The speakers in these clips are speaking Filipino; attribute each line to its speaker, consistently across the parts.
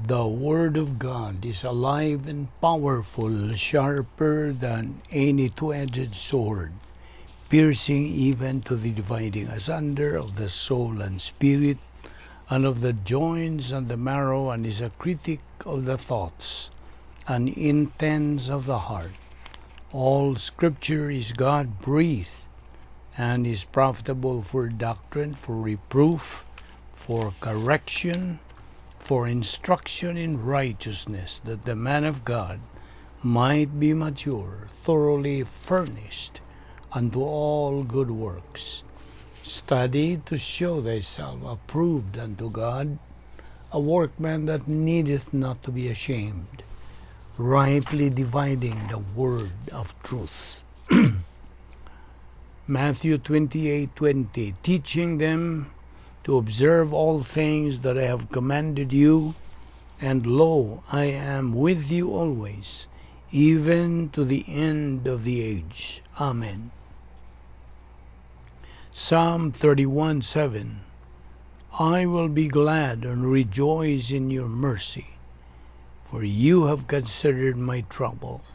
Speaker 1: The Word of God is alive and powerful, sharper than any two-edged sword, piercing even to the dividing asunder of the soul and spirit, and of the joints and the marrow, and is a critic of the thoughts and intents of the heart. All Scripture is God-breathed, and is profitable for doctrine, for reproof, for correction, for instruction in righteousness, that the man of God might be mature, thoroughly furnished unto all good works. Study to show thyself approved unto God, a workman that needeth not to be ashamed, rightly dividing the word of truth. Matthew 28:20, teaching them to observe all things that I have commanded you, and lo, I am with you always, even to the end of the age. Amen. Psalm 31:7, I will be glad and rejoice in your mercy, for you have considered my trouble.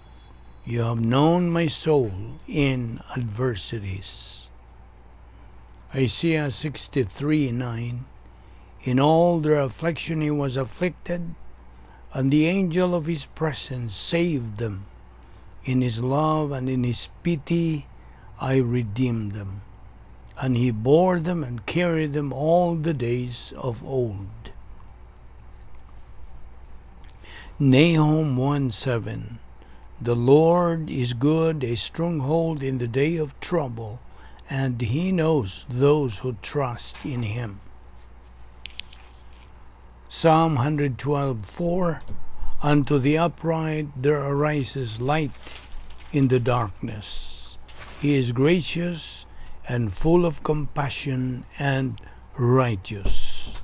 Speaker 1: You have known my soul in adversities. Isaiah 63:9, in all their affliction he was afflicted, and the angel of his presence saved them. In his love and in his pity I redeemed them, and he bore them and carried them all the days of old. Nahum 1:7, the Lord is good, a stronghold in the day of trouble, and he knows those who trust in him. Psalm 112:4, unto the upright there arises light in the darkness. He is gracious and full of compassion and righteous.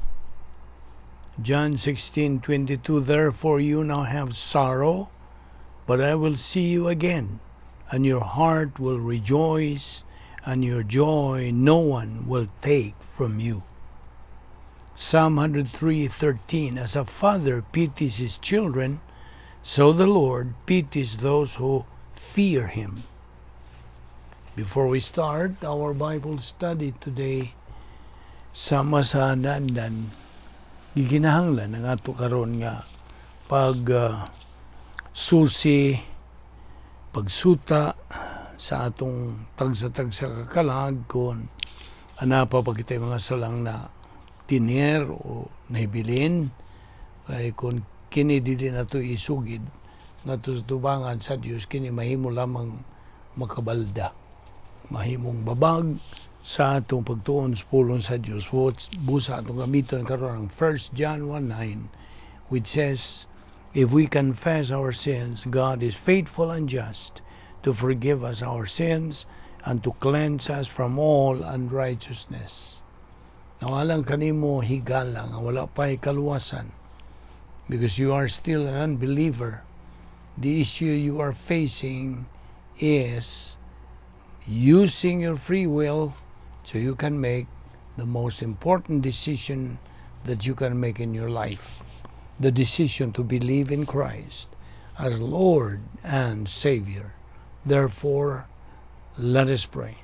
Speaker 1: John 16:22, therefore you now have sorrow, but I will see you again, and your heart will rejoice, and your joy no one will take from you. Psalm 103:13, as a father pities his children, so the Lord pities those who fear him. Before we start our Bible study today, sama sa dandan, giginahanglan ang ato karon nga susi, pagsuta sa atong tagsa-tagsa kakalag kung anapa pa kita mga salang na tinier o nahibilin, kay kung kini dili nato isugid nato sa tubangan sa Dios, kini mahimo lamang makabalda, mahimong babag sa atong pagtuon sa pulong sa Dios. Busa atong gamiton karon ang 1 John 1:9, which says, if we confess our sins, God is faithful and just to forgive us our sins and to cleanse us from all unrighteousness. Nawalang kanimo higala nga wala pa'y kaluwasan, because you are still an unbeliever. The issue you are facing is using your free will so you can make the most important decision that you can make in your life, the decision to believe in Christ as Lord and Savior. Therefore, let us pray.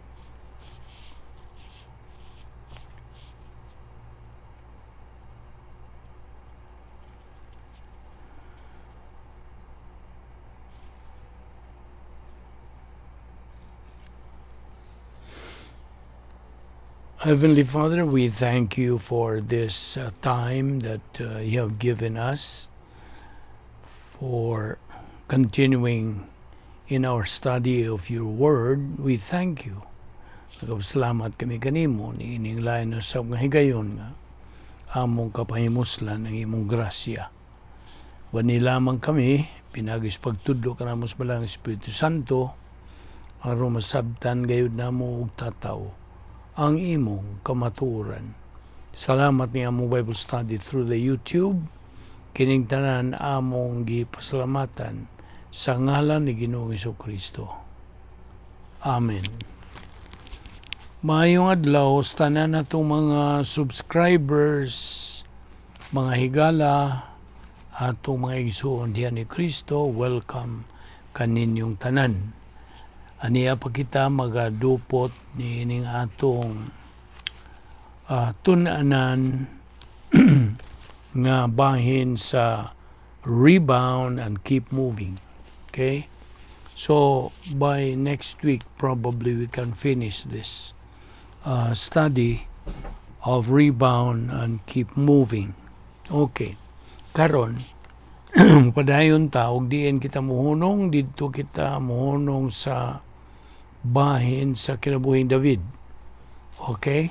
Speaker 1: Heavenly Father, we thank you for this time that you have given us for continuing in our study of your word. We thank you. Nagpasalamat kami kanimo ni ining lain sa mga higayon nga among kapahimuslan ang imong grasya. Wani lamang kami pinagis pagtudlo kanamo sa balang Espiritu Santo aron masabtan gayud namo og tataw ang imong kamatuoran. Salamat ni among Bible study through the YouTube. Kining tanan among gipasalamatan sa ngalan ni Ginoong Hesukristo. Amen. Maayong adlaw sa tanan natong mga subscribers, mga higala, atong mga igsoon diha ni Kristo, welcome kaninyong tanan. Aniya pa kita magadupot ni ining atong tun-anan nga bahin sa rebound and keep moving. Okay? So, by next week, probably we can finish this study of rebound and keep moving. Okay. Karon, padayon ta, og diin kita muhunong, dito kita muhunong sa bahin sa kinabuhing David. Okay?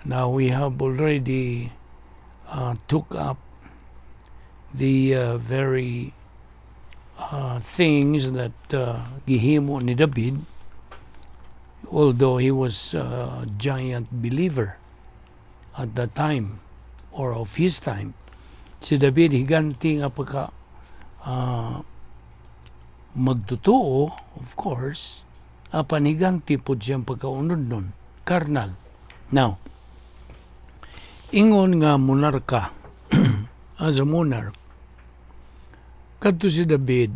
Speaker 1: Now, we have already took up the very things that gihimo ni David, although he was a giant believer at that time or of his time. Si David higanti nga pagka magtotoo, of course, apan higanti po siyang pagkaunod nun, karnal. Now, ingon nga monarka, as a monarch, kadto si David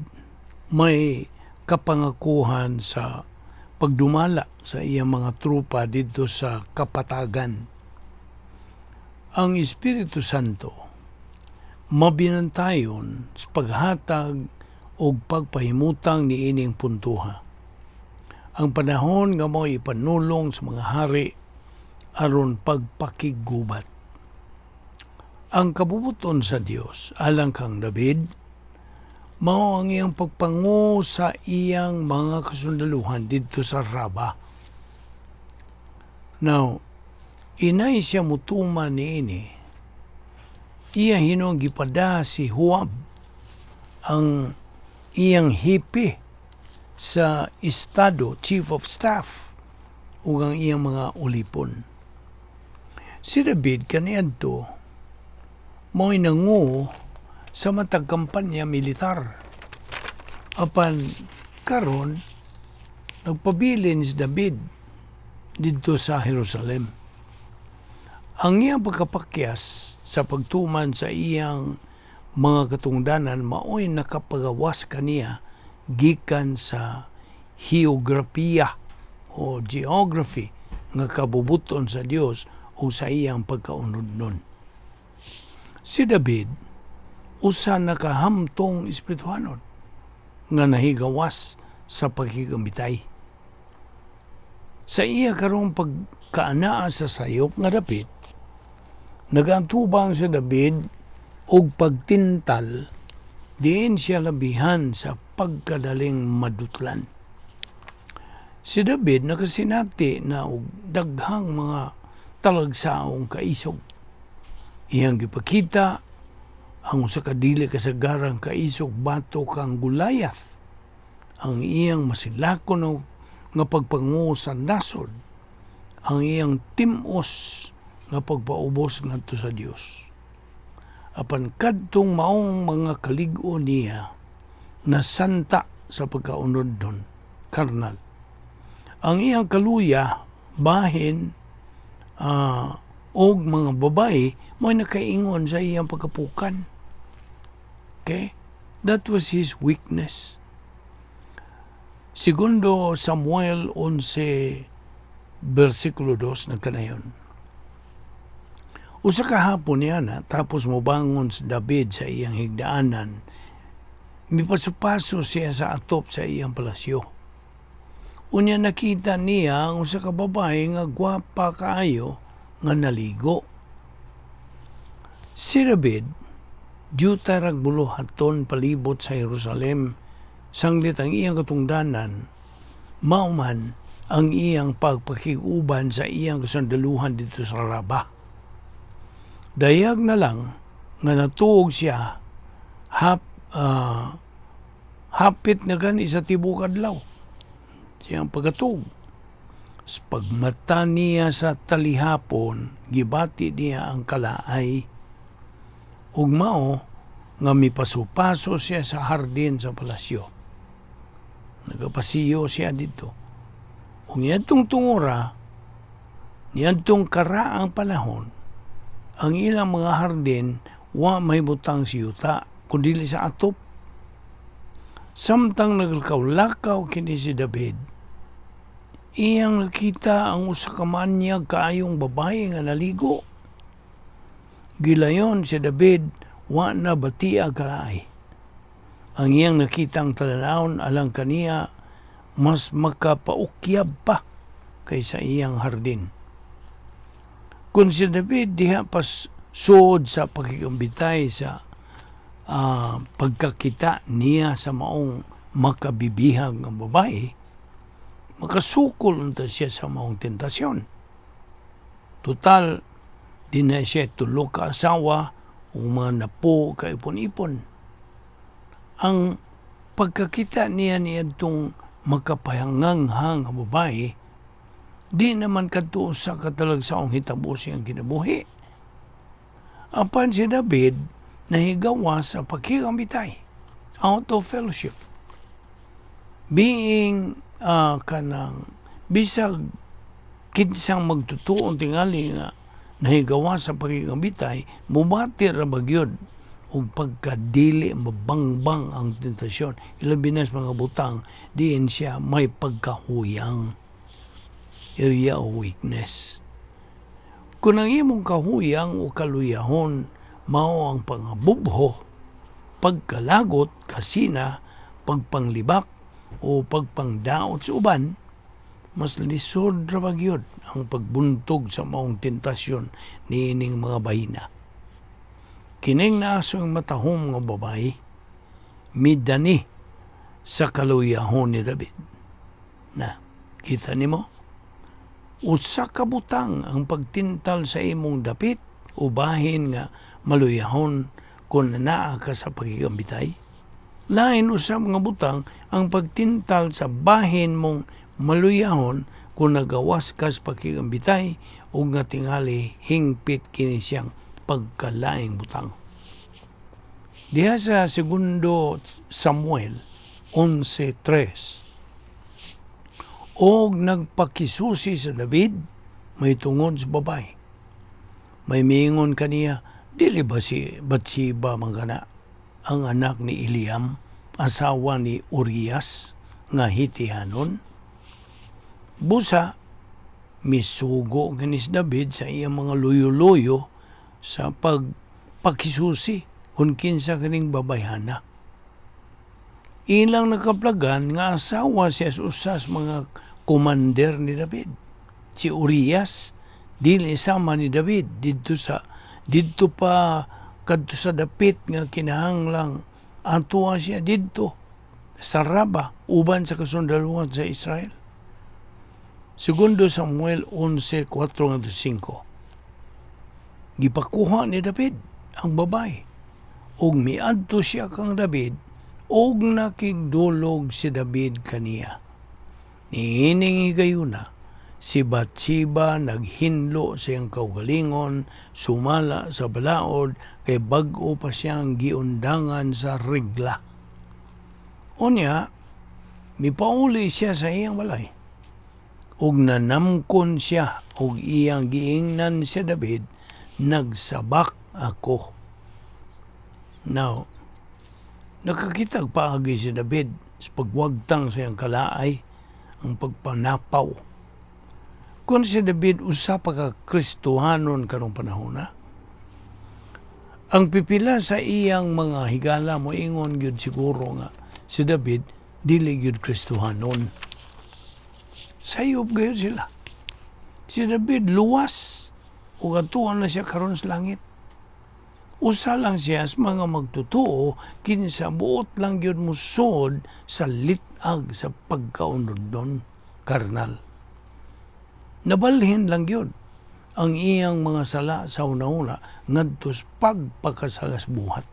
Speaker 1: may kapangakuhan sa pagdumala sa iyang mga trupa dito sa kapatagan. Ang Espiritu Santo mabinantayon sa paghatag o pagpahimutang ni ining puntuha. Ang panahon nga mo ipanulong sa mga hari aron pagpakigubat. Ang kabubuton sa Dios alang kang David, mao ang iyang pagpangu sa iyang mga kasundaluhan dito sa Raba. Now, inay siya mutuman niini. Iya hinong gipada si Huab, ang iyang hipi sa estado, chief of staff, ug ang iyang mga ulipon. Si David kaniadto mo'y nangu sa matag kampanya militar. Apan karon nagpabilin si David dito sa Jerusalem. Ang iyang pagkapakyas sa pagtuman sa iyang mga katungdanan mao'y nakapagawas kaniya gikan sa geografiya o geography nga kabubuton sa Dios o sa iyang pagkaunod nun. Si David usa nakahamtong espirituhanon nga nahigawas sa paghigamitay. Sa iya karong pagkaanaa sa sayop nga dapit, nagantubang si David og pagtintal diin siya labihan sa pagkadaling madutlan. Si David nakasinati na og daghang mga talagsaong kaisog. Iyang gipakita ang usa ka dili kasagarang kaisog bato kang Goliath, ang iyang masilakon nga pagpangu sa nasod, ang iyang timos nga pagpaubos ngadto sa Dios. Apan kadtong maong mga kalig-o niya nasanta sa pagkaunod nun, karnal. Ang iyang kaluya, bahin, og mga babae mo'y nakaingon sa iyang pagkapukan. Okay? That was his weakness. Segundo Samuel 11 versikulo 2 nagkanayon. Usa ka hapon niya na tapos mobangon si David sa iyang higdaanan, mipasupaso siya sa atop sa iyang palasyo. Unya nakita niya ang usa ka babae nga gwapa kaayo nga naligo. Si David, juta rag buluhaton palibot sa Jerusalem, sanglit ang iyang katungdanan, mauman ang iyang pagpakiguban sa iyang kasandaluhan dito sa Raba. Dayag na lang nga natuog siya hapit na gani sa tibok adlaw. Siyang pagatuog. Pagmata niya sa talihapon, gibati niya ang kalaay. Ug mao nga mipasupaso siya sa hardin sa palasyo. Nagapasiyo siya dito. Ug niyadtong tungora, niyadtong karaang panahon, ang ilang mga hardin wa may butang si yuta kundi sa atop. Samtang naglakaw-lakaw kini si David, iyang nakita ang usa ka manyag kaayong babae nga naligo. Gilayon si David wa na batia kalaay. Ang iyang nakitang talanawon alang kaniya mas makapaukyab pa kaysa iyang hardin. Kung si David diha pas suod sa pagkikambitay sa pagkakita niya sa maong makabibihag ng babae, makasukol unta siya sa maong tentasyon. Total, di na siya tulo ka asawa o mga napo ka ipon-ipon. Ang pagkakita niya itong makapahanganghang nga babae, di naman kadto sa katalagsaong hitabo siyang kinabuhi. Apan si David nahigawa sa pagkikambitay, out of fellowship. Being kanang bisag kinsang magtutuon tingali nga nahigawa sa pagkikambitay, mubati ra bagyod ug pagkadili mabangbang ang tentasyon. Ilabi na sa mga butang, diin siya may pagkahuyang, area of weakness. Kung ang imong kahuyang o kaluyahon mao ang pangabubho, pagkalagot, kasina, pagpanglibak o pagpangdaot sa uban, mas lisod ra bagyod ang pagbuntog sa maong tentasyon niining mga bahina. Kining naasong matahom nga babae, midani sa kaluyahon ni David. Na, kita nimo? Usa ka butang ang pagtintal sa imong dapit o bahin nga maluyahon kung naa ka sa pagkikambitay. Lain usab nga butang ang pagtintal sa bahin mong maluyahon kung nagawas ka sa pagkikambitay o nga tingali hingpit kini siyang pagkalaing butang. Diha sa 2 Samuel 11:3, og nagpakisusi sa David may tungod sa babae. May miingon kaniya, dili ba si Batseba mangana ang anak ni Eliam, asawa ni Urias nga Hitihanon? Busa, misugo kini si David sa iyang mga luyo-luyo sa pagpakisusi kung kinsa kining babayhana. Ilang nakaplagan nga asawa siya sa usas mga komander ni David. Si Urias, dili sama ni David didto pa kadto sa dapit nga kinahanglang atuwa siya didto sa Raba uban sa kasundaluhan sa Israel. 2 Samuel 11:4-5. Gipakuha ni David ang babae ug miadto siya kang David ug nakigdulog si David kaniya. Niining higayuna, si Batseba naghinlo sa iyang kaugalingon, sumala sa balaod, kay bag-o pa siyang giundangan sa regla. Unya, mipauli siya sa iyang balay, ug nanamkon siya, ug iyang giingnan si David, nagsabak ako. Now, nakakitag paagi si David sa pagwagtang sa iyang kalaay, ang pagpanapaw. Kung si David usa pa ka Kristohanon karong panahon, ang pipila sa iyang mga higala mo ingon gyud siguro nga si David dili gyud Kristohanon. Sayop gyud sila. Si David luwas ug atuan na siya karon sa langit. Usa lang siya sa mga magtutuo kinsa buot lang gyud musod sa litag sa pagkaunod karnal. Nabalhin lang gyud ang iyang mga sala sa una-una ngadto sa pagpakasalas buhat.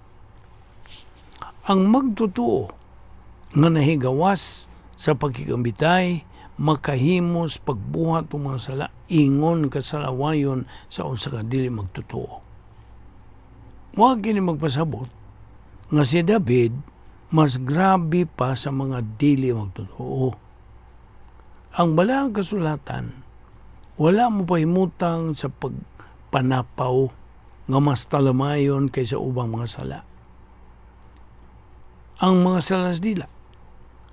Speaker 1: Ang magtutuo nga nahigawas sa pagkikambitay makahimos pagbuhat ng mga sala ingon kasalawayon sa usa ka dili magtutuo. Wa kini magpasabot nga si David mas grabe pa sa mga dili magtutuo. Ang Balaang Kasulatan wala mo pahimutang sa pagpanapaw nga mas talamayon kaysa ubang mga sala. Ang mga salas dila,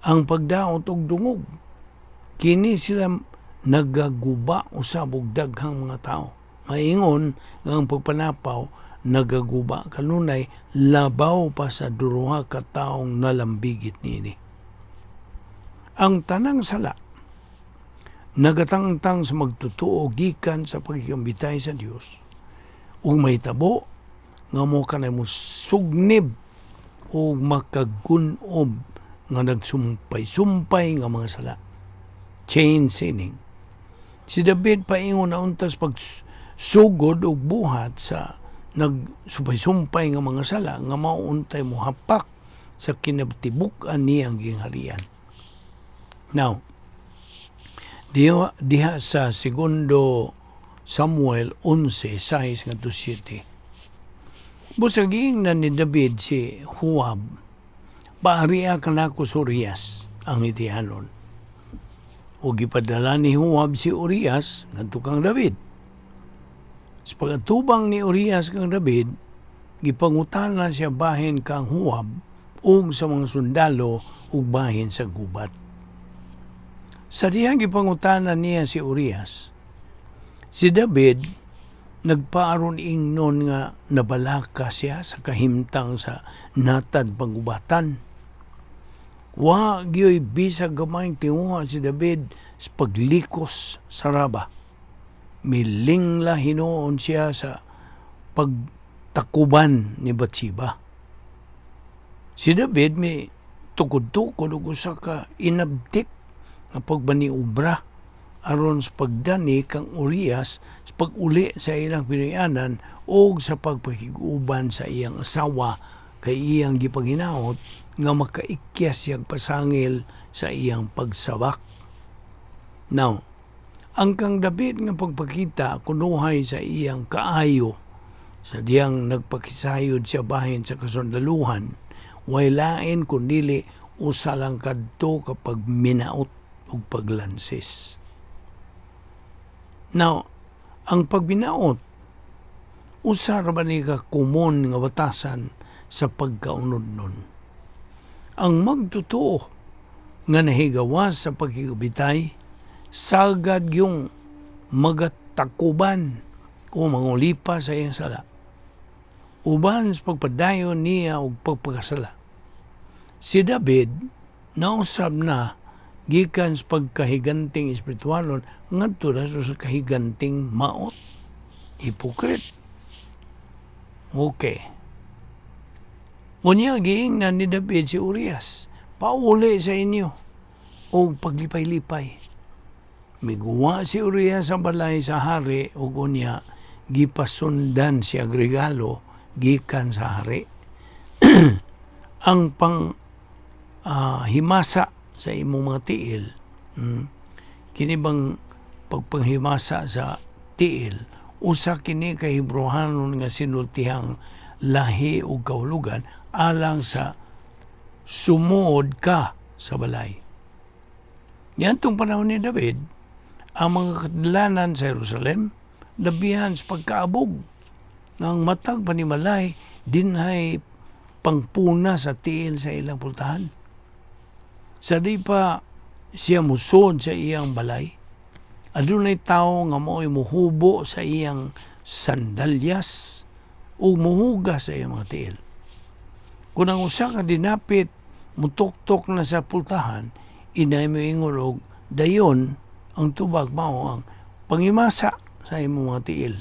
Speaker 1: ang pagdaot og dungog, kini sila nagaguba usab og daghang mga tao. Maingon nga ang pagpanapaw nagaguba kanunay labaw pa sa duruha ka taong nalambigit niini. Ang tanang sala nagatangtang sa magtutuo gikan sa pagkikambitay sa Dios ug mahitabo nga mo kanay mo sugnib o makagunob nga nagsumpay-sumpay nga mga sala. Chain sinning. Si David paingon na untas pagsugod o buhat sa nagsumpay-sumpay nga mga sala nga mauuntay mo hapak sa kinabtibuk-an niyang gingharian. Now, diha sa segundo Samuel 11:6 ngadto 7. Busaging na ni David si Huwab, paariya kanako sa Urias ang Hitianon. O gipadala ni Huwab si Urias ngadto kang David. Sa pagatubang ni Urias kang David, gipangutana siya bahin kang Huwab ug sa mga sundalo ug bahin sa gubat. Sa diyang gipangutana niya si Urias, si David nagpaaron ingnon nga nabalaka siya sa kahimtang sa natad pangubatan. Wa gyoy bisag gamay tinguha si David sa paglikos sa Raba. Milingla hinuon siya sa pagtakuban ni Batsiba. Si David may tukod-tukod ug usa ka inabtik nga pagbaniubra aron sa pagdani kang Urias sa pag-uli sa ilang pinuyanan o sa pagpakiguban sa iyang asawa kay iyang gipanginaot nga makaikyas siyang pasangil sa iyang pagsabak. Now, ang kang David nga pagpakita kunuhay sa iyang kaayo sa diyang nagpakisayod siya bahin sa kasundaluhan, way lain kundili usa lang kadto kapag minaot ug paglansis. Now, ang pagbinaot usa ra ba ni ka kumon nga batasan sa pagkaunod nun. Ang magtotoo nga nahigawas sa pagkikabitay sagad yung magatakuban o mangulipa sa iyang sala. Uban sa pagpadayon niya og pagpakasala. Si David nausab na gikan sa pagkahiganting espiritualon ngadto na sa kahiganting maot. Hipokrit. Okay. Unya giing na ni David si Urias, pauli sa inyo o paglipay-lipay. Miguwa si Urias sa balay sa hari o unya gipasundan siya regalo gikan sa hari. Ang himasa sa imong mga tiil, kini bang pagpanghimasa sa tiil, usa kini kay Hebrehanon nga sinultihang lahi o kahulugan alang sa sumuod ka sa balay. Yan tong panahon ni David, ang mga kadalanan sa Jerusalem labihan sa pagkaabog ng matag panimalay dinhay pangpuna sa tiil sa ilang pultahan. Sa di pa siya musod sa iyang balay, adunay tao nga mo'y muhubo sa iyang sandalyas o muhuga sa iyang mga tiil. Kung ang usa ka dinapit, mutok-tok na sa pultahan, inay mo ingon og dayon ang tubag mao ang pangimasa sa imong mga tiil.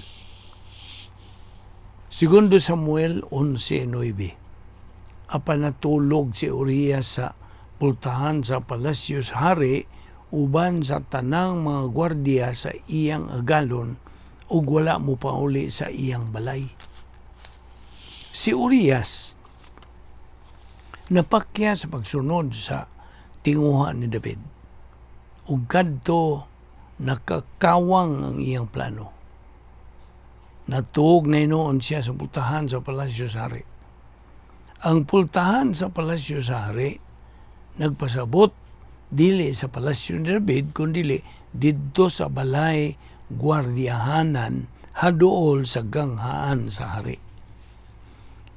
Speaker 1: Segundo Samuel 11:9. Apan natulog si Urias sa pultahan sa palasyos hari uban sa tanang mga gwardiya sa iyang agalon ug wala mo pauli sa iyang balay. Si Urias napakya sa pagsunod sa tinguha ni David ug kadto nakakawang ang iyang plano. Natuog na inoon siya sa pultahan sa palasyos hari. Ang pultahan sa palasyo sa hari nagpasabot dili sa palasyo ni David kundi didto sa balay gwardiyahanan haduol sa ganghaan sa hari.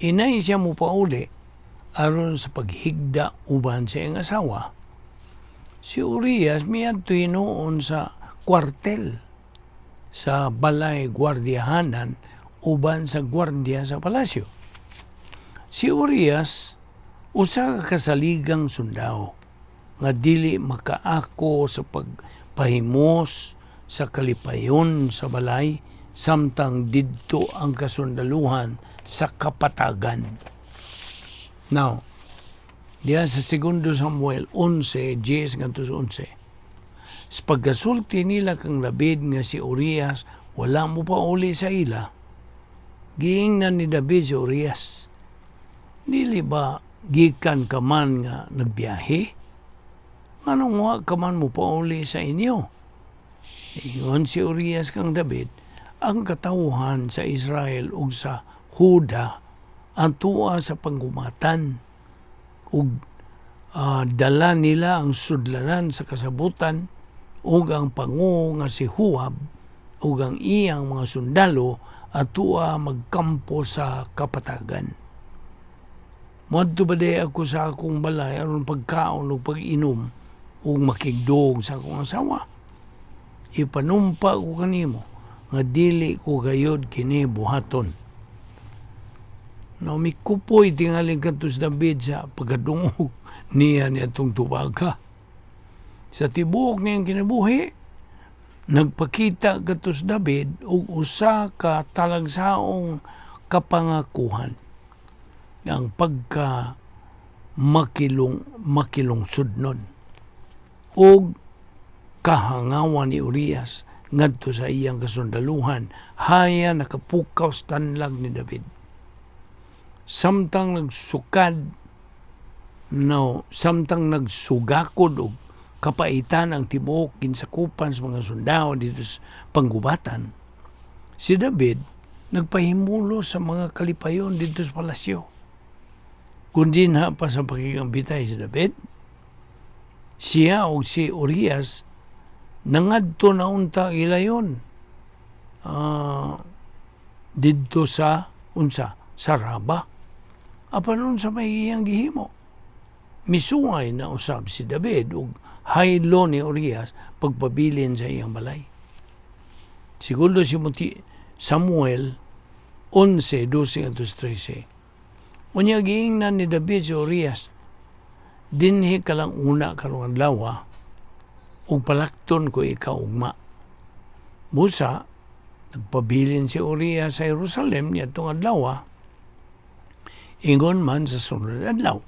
Speaker 1: Inay siya mo pauli aron sa paghigda uban sa iyang asawa. Si Urias miadtoy noon sa kwartel sa balay gwardiyahanan uban sa gwardiya sa palasyo. Si Urias usa ka kasaligang sundao nga dili makaako sa pagpahimos sa kalipayon sa balay samtang didto ang kasundaluhan sa kapatagan. Now, diya sa 2 Samuel 11:10-11. Sa pagkasulti nila kang David nga si Urias wala mo pa uli sa ila, giingnan ni David si Urias, dili ba gikan ka man nga nagbiyahe? Anong wa ka man mo pa uli sa inyo? Ingon si Urias kang David, ang katawhan sa Israel ug sa Huda ang tuwa sa panggumatan ug dala nila ang sudlanan sa kasabutan ug ang pangu nga si Huab ug ang iyang mga sundalo atua magkampo sa kapatagan. Moadto ba day ako sa akong balay aron pagkaon ug pag-inom ug makigdog sa akong asawa? Ipanumpa ko kanimo nga dili ko gayod kini buhaton. No, may kupoy tingaling katos David sa pagkadungog niya atong tubaga. Sa tibuok niyang kinabuhi, nagpakita katos David og usa ka talagsaong kapangakuhan ang pagka makilungsod nun og kahangawan ni Urias ngadto sa iyang kasundaluhan haya nakapukaw tanlag ni David. Samtang nagsugakod og kapaitan ang tibuok kinsakupan sa mga sundao dito sa panggubatan, si David nagpahimulo sa mga kalipayon dito sa palasyo. Kundi na pa sa pakikambitay si David, siya o si Urias nangadto na unta ilayon didto sa sa Raba. Apanon sa may iyang gihimo, misungay na usab si David ug haylo ni Urias pagpabilin sa iyang balay. Segundo si Samuel 11:12-13. Unya giingnan ni David si Urias, dinhi ka lang una karong adlaw ug palakton ko ikaw ugma. Busa nagpabilin si Urias sa Jerusalem niadtong adlaw, ingon man sa sunod adlaw.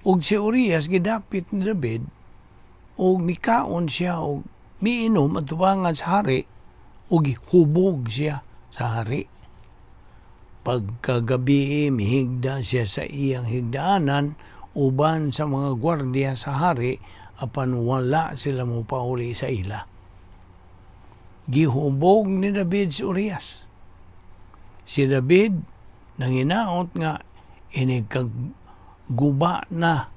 Speaker 1: Ug si Urias gidapit ni David ug mikaon siya ug miinom at tubangan sa hari ug hubog siya sa hari. Pagkagabi mihigda siya sa iyang higdaanan uban sa mga gwardiya sa hari apan wala sila mo pauli sa ila. Gihubog ni David si Urias. Si David nanginaot nga inigkaguba na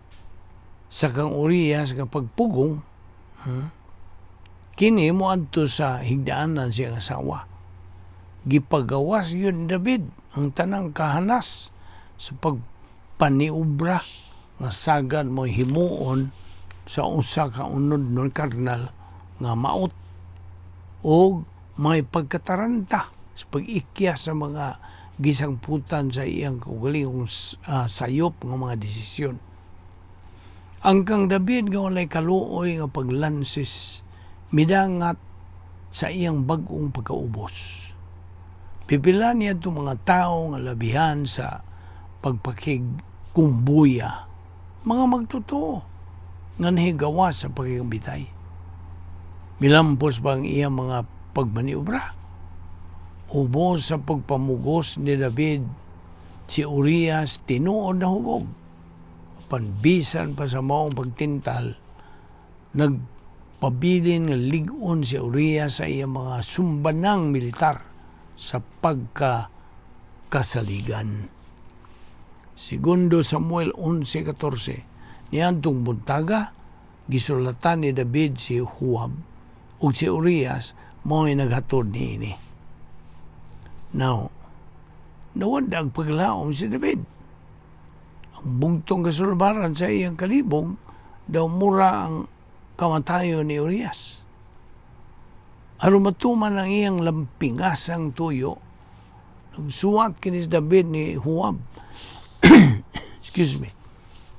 Speaker 1: sa kang Urias nga pagpugong, kini mo adto sa higdaanan siyang asawa. Gipagawas yun David ang tanang kahanas sa pagpaniubra nga sagad mo himuon sa usa ka unod non kardinal nga maot o may pagkataranta sa pag-ikya sa mga gisangputan sa iyang kaugalingong sayop ng mga desisyon. Ang kang David nga walay kaluoy nga paglansis midangat sa iyang bag-ong pagkaubos. Pipila niya itong mga tao nga labihan sa pagpakigkumbuya, mga magtotoo nga nahigawa sa pagkikambitay. Milampos ba ang iyang mga pagmaniobra? Ubos sa pagpamugos ni David, si Urias tinuod na hubog. Panbisan pa sa maong pagtintal, nagpabilin nga ligon si Urias sa iyang mga sumbanang militar sa pagkasaligan. Segundo Samuel 11:14, niadtong buntaga, gisulatan ni David si Huab ug si Urias mao'y naghatod niini. Now, nawanda ang paglaom si David. Ang bugtong kasulbaran sa iyang kalibog, daw mura ang kamatayon ni Urias. Aron matuman ang iyang lampingasang tuyo, nagsuwat kini David ni Huwab. Excuse me.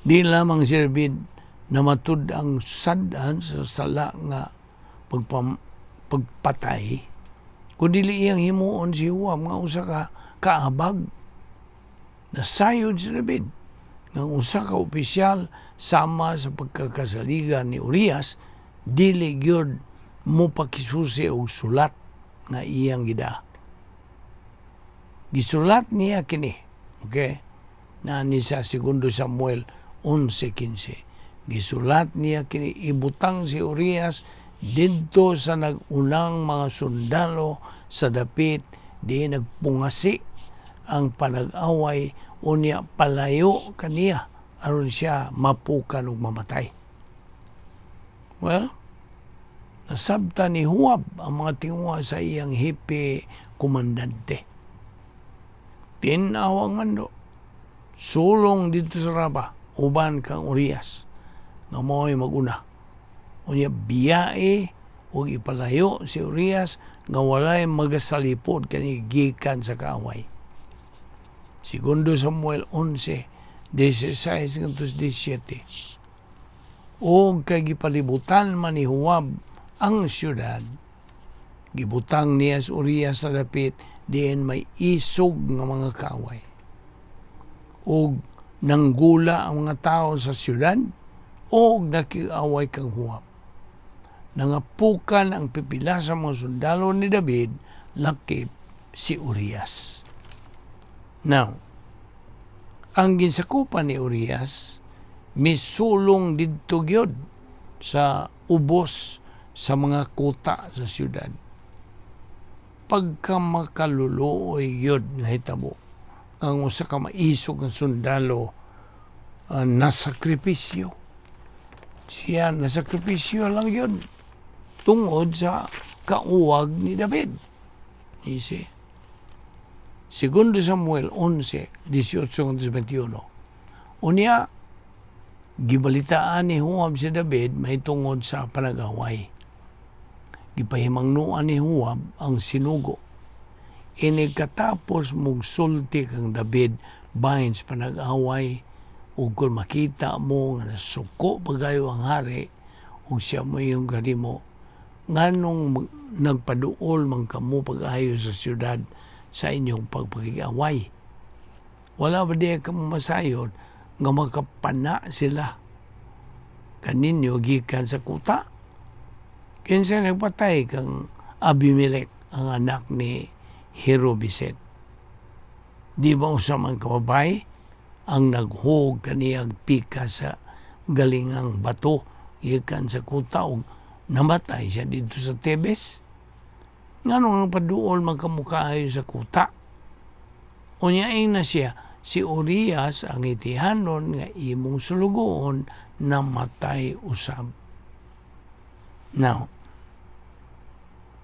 Speaker 1: Di lamang si David na matud ang sadan sa sala nga pagpatay, kundi iyang himuon si Huwab nga usa ka kaabag. Nasayod si David ng usa ka opisyal sama sa pagkakasaligan ni Urias, dili gyud mo pakisusi og sulat nga iyang gida. Gisulat niya kini, okay? Na ni sa 2 Samuel 11:15. Gisulat niya kini, ibutang si Urias didto sa nagunang mga sundalo sa dapit, di nagpungasi ang panag-away, unya palayo kaniya aron siya mapukan ug mamatay. Well, nasabta ni Huwab ang mga tingwa sa iyang hipi komandante. Tinawang mando, sulong dito sa Raba, uban kang Urias, nga mo'y maguna. Unya biyae o ipalayo si Urias nga walay magasalipod kani gikan sa kaaway. 2 Samuel 11:16-17. O kay gipalibutan man ni Huwab ang syudad, gibutang niya si Urias sa dapit diin may isog nga mga kaaway. O nanggula ang mga tao sa syudad, o nakiaway kang Huwab. Nangapukan ang pipila sa mga sundalo ni David, lakip si Urias. Now, ang ginsakupan ni Urias, misulong didto gyud sa ubos sa mga kuta sa syudad. Pagka makaluluoy gyud nga hitabo, ang usa ka maisog nga sundalo nasakripisyo. Siya nasakripisyo lang yun tungod sa kauwag ni David. You see? 2 Samuel 11:18-21. Unya, gibalitaan ni Huwab si David may tungod sa panag-away. Gipahimangnuan ni Huwab ang sinugo. Katapos mugsulti kang David bahin sa panag-away, ug kung makita mo nga nasuko pagayo ang hari, ug siya mo yung kanimo, nganong nagpaduol man kamo pag-ayo sa syudad sa inyong pagpag-away. Wala ba diya kamo masayod nga makapana sila kaninyo gikan sa kuta? Kinsa nagpatay kang Abimelech, ang anak ni Jerubiset? Di ba usamang kababay ang naghug kaniyang pika sa galingang bato gikan sa kuta ug namatay siya dito sa Tebes? Nganong paduol man kamukaayo sa kuta? Unyaing na siya, si Urias ang itihanon nga imong sulugoon namatay usab. Now,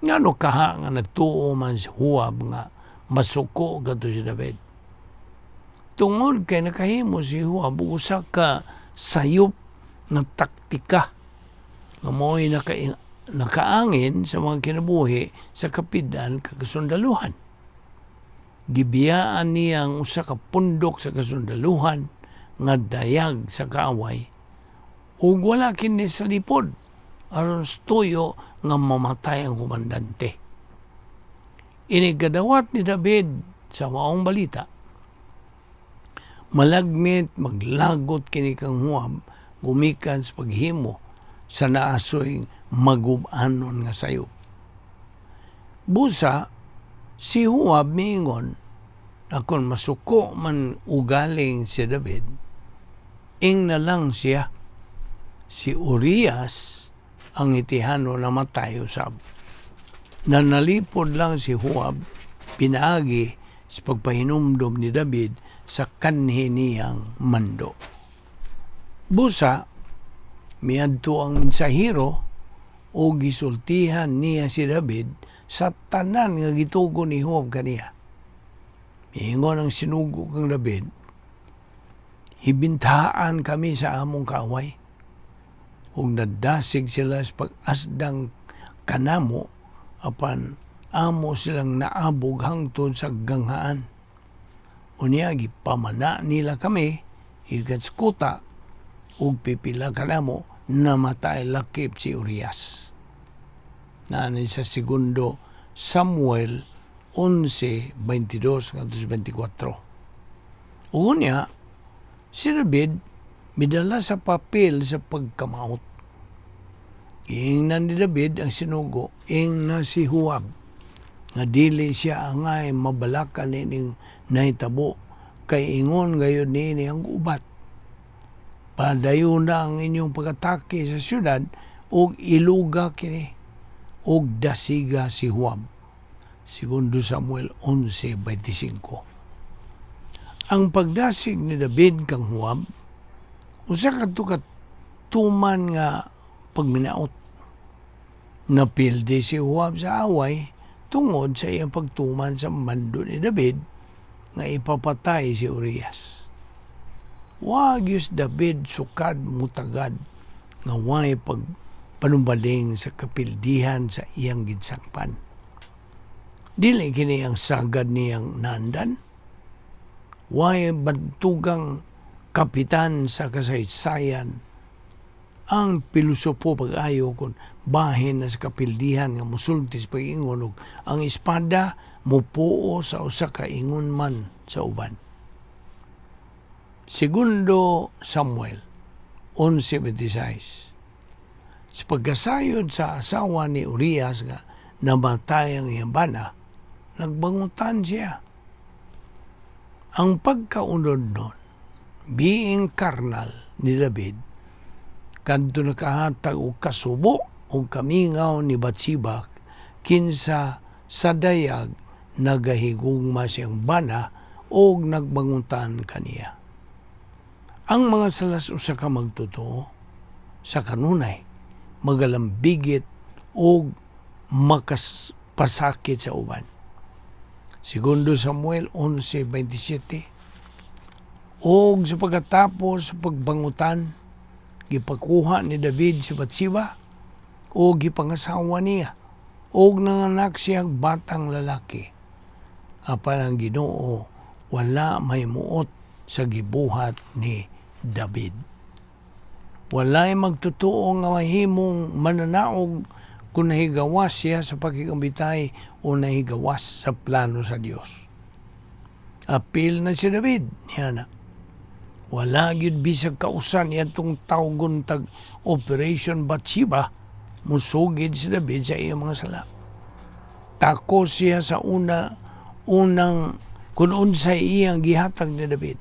Speaker 1: ngano kaha nga nagtuo man si Huwab nga masuko kadto si David? Tungod kay nakahimo si Huwab usa ka sayop nga taktika nga mo'y nakaangin sa mga kinabuhi sa kapidan kakasundaluhan. Gibiyaan niya ang usa ka pundok sa kasundaluhan nga dayag sa kaaway, ug wala kini sa lipod aron tuyo nga mamatay ang komandante. Inigadawat ni David sa maong balita, malagmit maglagot kini kang Huwab gumikan sa paghimo sa naasoy magub-anon nga sayop. Busa, si Huwab miingon na kung masuko man ugaling si David, ing na lang siya, si Urias ang itihano na matay usab. Nanalipod lang si Huwab pinaagi sa pagpahinumdom ni David sa kanhi niyang mando. Busa, miadto ang mensahero o gisultihan niya si David sa tanan nga gitugo ni Huwab kaniya. Ingon ang sinugo kang David, hibintaan kami sa among kaaway. Ug nadasig sila sa pag-asdang kanamo, apan amo silang naabog hangtod sa ganghaan. Unya gipamana nila kami, ikat sa kuta, ug pipila kanamo, namatay lakip si Urias. Naanay sa segundo Samuel 11:22-24. Ug unya, si David midala sa papel sa pagkamaot. Ingnan ni David ang sinugo, ingna si Huab, nga dili siya angay mabalakan nining nahitabo, kay ingon gayon nini ang ubat. Padayon na ang inyong pag-atake sa syudad, ug iluga kini, ug dasiga si Huab. Segundo Samuel 11:25. Ang pagdasig ni David kang Huab, usa kadto tuman nga pagminaot. Napildi si Huab sa away tungod sa iyang pagtuman sa mando ni David nga ipapatay si Urias. Wa gyud David sukad mutagad nga way panumbaling sa kapildihan sa iyang ginsakpan. Dili kini ang sagad niyang nandan. Way bantugang kapitan sa kasaysayan ang pilosopo pag-ayo kung bahin na sa kapildihan nga musultis pag-ingon, ang espada mupuo sa usa ka ingon man sa uban. Segundo Samuel 11:26. Sa pagkasayod sa asawa ni Urias nga namatay ang iyang bana, nagbangutan siya. Ang pagkaunod nun, being carnal ni David, kadto nakahatag og kasubo og kamingaw ni Batseba kinsa sa dayag nagahigugma siyang bana og nagbangutan kaniya. Ang mga salas usa ka magtotoo sa kanunay magalambigit og makaspasakit sa uban. Segundo Samuel 11:27. Og sa pagkatapos sa pagbangutan, gipakuha ni David si Batseba o gipangasawa niya og nanganak siyang batang lalaki. Apan ang Ginoo wala may muot sa gibuhat ni David. Walay magtotoo nga mahimong mananaog kung nahigawas siya sa pagkikambitay o nahigawas sa plano sa Dios. Apil na si David, niya na. Wala gyud bisag kausan yatong tawgon tag Operation Batseba, musugid si David sa iyang mga sala. Tako siya sa unang kung unsay iyang gihatag ni David.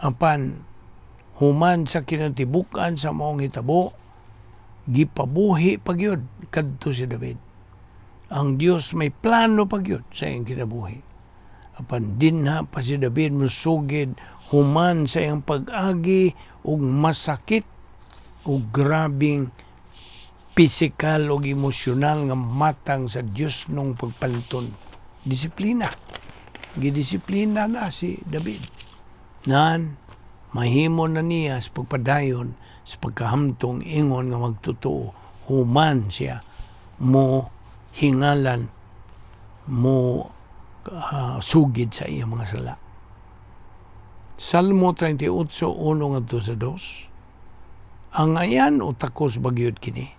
Speaker 1: Apan human sa kinatibukan sa maong hitabo, gipabuhi pagyud kadto si David. Ang Dios may plano pagyud sa iyang kinabuhi. Apan dinha pa si David musugid human sa iyang pag-agi ug masakit ug grabing pisikal ug emosyonal nga matang sa Dios nung pagpanton. Disiplina. Gidisiplina na si David. Nan mahimo na niya sa pagpadayon sa pagkahamtong ingon nga magtotoo, human siya mo hingalan mo sugid sa iyang mga sala. Salmo 38:1-2. Ang ayan o takos bagyod kini,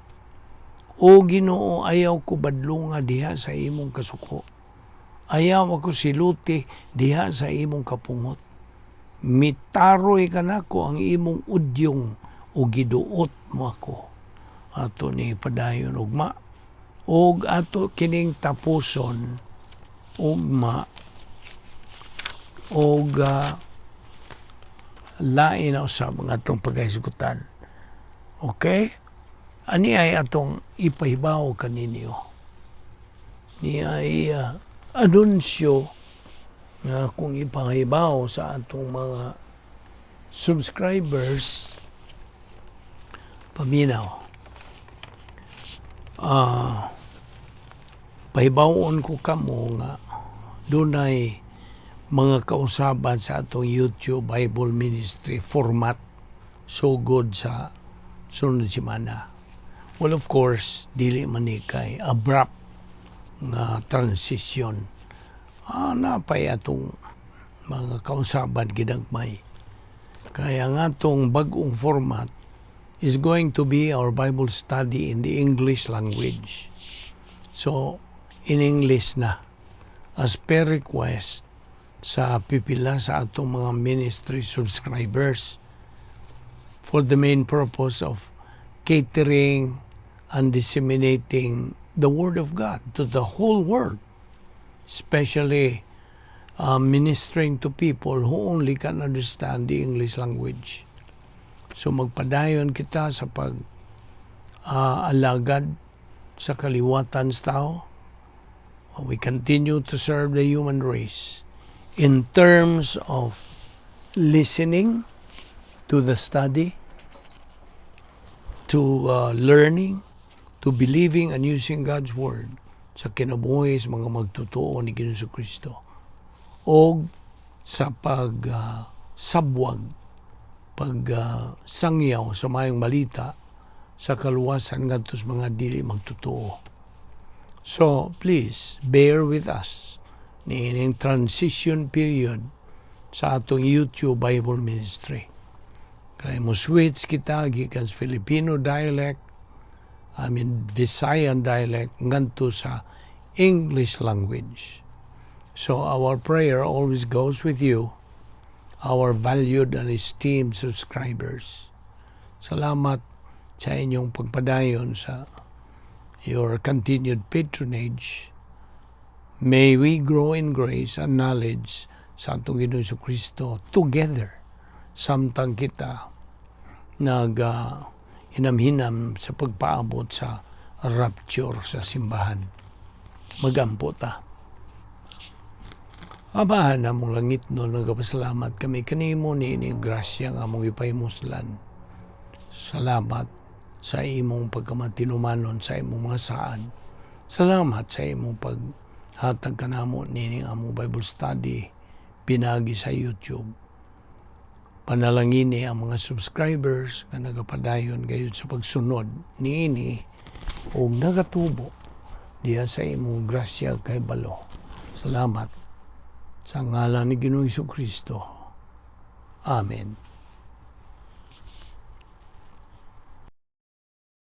Speaker 1: o Ginoo, ayaw ko badlunga diha sa imong kasuko. Ayaw ako siluti diha sa imong kapungot. Mitaroy ka nako ang imong udyong o giduot mo ako. Ato ni padayon ugma. Og ato kining tapuson ugma og lain na usab ang atong paghisgutan. Okay? Ani ay atong ipahibaw kaninyo. Ni ay anunsyo nga kung ipahibaw sa atong mga subscribers paminaw. Pahibawon ko kamo nga dunay mga kausaban sa atong YouTube Bible Ministry format so good sa sunod semana. Well, of course, dili man ni kay abrupt nga transition. Napay atong mga kausaban gidagmay. Kaya nga atong bag-ong format is going to be our Bible study in the English language. So, in English na, as per request sa pipila sa atong mga ministry subscribers for the main purpose of catering and disseminating the Word of God to the whole world, especially ministering to people who only can understand the English language. So magpadayon kita sa alagad sa kaliwatan sa tao. We continue to serve the human race in terms of listening to the study, to learning, to believing and using God's Word sa kinabuhi sa mga magtotoo ni Ginoong Kristo, o sa pagsabwag, pagsangyaw sa mayong balita sa kaluwasan ngadto sa mga dili magtotoo. So please bear with us niining transition period sa atong YouTube Bible Ministry. Kaya mo switch kita gikan sa Filipino dialect, Visayan dialect ngadto sa English language. So our prayer always goes with you, our valued and esteemed subscribers. Salamat sa inyong pagpadayon sa your continued patronage. May we grow in grace and knowledge sa atong Ginoong Kristo together, samtang kita hinamhinam sa pagpaabot sa rapture sa simbahan. Magampo ta. Amahan na mong langit no, nagapasalamat kami kanimo ni ining grasya nga mong ipahimoslan. Salamat sa imong pagkamatinumanon sa imong mga saan. Salamat sa imong paghatag kanamo nining among Bible study pinagi sa YouTube. Panalangini ang mga subscribers nga nagapadayon gayud sa pagsunod niini o nagatubo diya sa imong grasya kay balo. Salamat sa ngalan ni Ginoong Kristo. Amen.